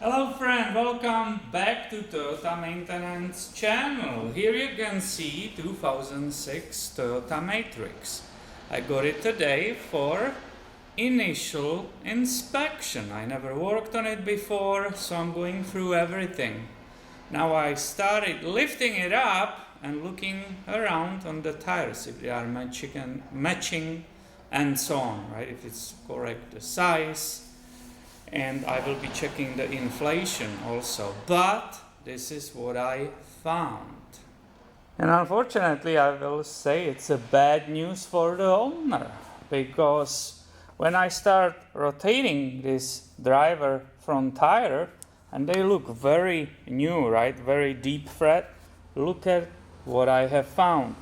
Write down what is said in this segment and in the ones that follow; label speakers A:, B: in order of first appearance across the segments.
A: Hello friend, welcome back to Toyota Maintenance channel. Here you can see 2006 Toyota Matrix. I got it today for initial inspection. I never worked on it before, so I'm going through everything. Now I started lifting it up and looking around on the tires if they are matching and so on, right? If it's correct the size. And I will be checking the inflation also. But this is what I found. And unfortunately, I will say it's a bad news for the owner, because when I start rotating this driver front tire, and they look very new, right? Very deep fret. Look at what I have found.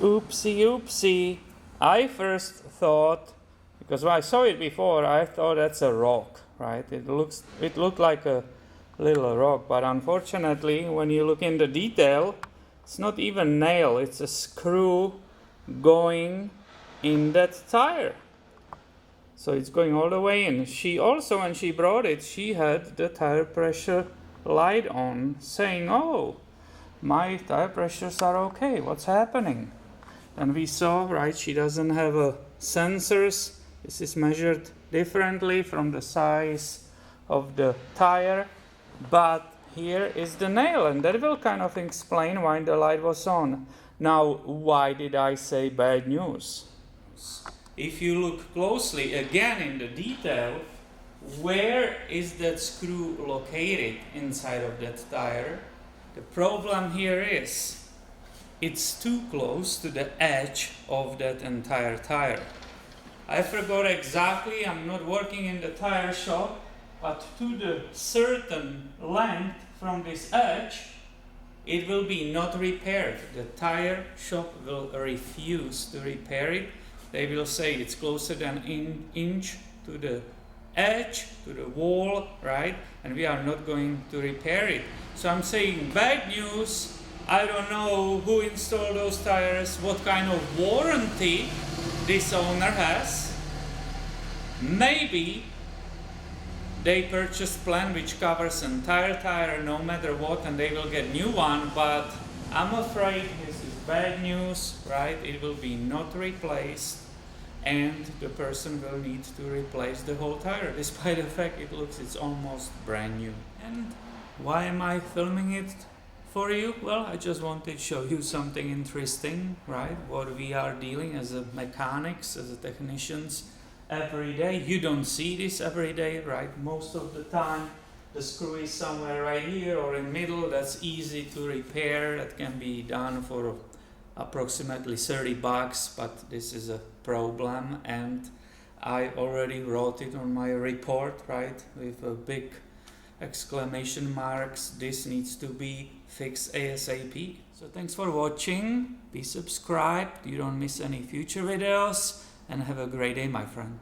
A: Oopsie, oopsie. I first thought, because when I saw it before, I thought that's a rock, right? It looked like a little rock, but unfortunately, when you look in the detail, it's not even nail, it's a screw going in that tire. So it's going all the way in. She also, when she brought it, she had the tire pressure light on, saying, "Oh, my tire pressures are okay, what's happening?" And we saw, right, she doesn't have sensors. This is measured differently from the size of the tire, but here is the nail, and that will kind of explain why the light was on. Now, why did I say bad news? If you look closely again in the detail, where is that screw located inside of that tire? The problem here is it's too close to the edge of that entire tire. I forgot exactly, I'm not working in the tire shop, but to the certain length from this edge, it will be not repaired. The tire shop will refuse to repair it. They will say it's closer than an inch to the edge, to the wall, right? And we are not going to repair it. So I'm saying bad news. I don't know who installed those tires, what kind of warranty this owner has. Maybe they purchased plan which covers entire tire no matter what, and they will get new one, but I'm afraid this is bad news, right? It will be not replaced, and the person will need to replace the whole tire, despite the fact it's almost brand new. And why am I filming it for you? Well, I just wanted to show you something interesting, right? What we are dealing as a mechanics, as a technicians every day. You don't see this every day, right? Most of the time the screw is somewhere right here or in the middle. That's easy to repair. That can be done for approximately $30, but this is a problem, and I already wrote it on my report, right? With a big exclamation marks. This needs to be fixed ASAP. So thanks for watching. Be subscribed. You don't miss any future videos. And have a great day, my friend.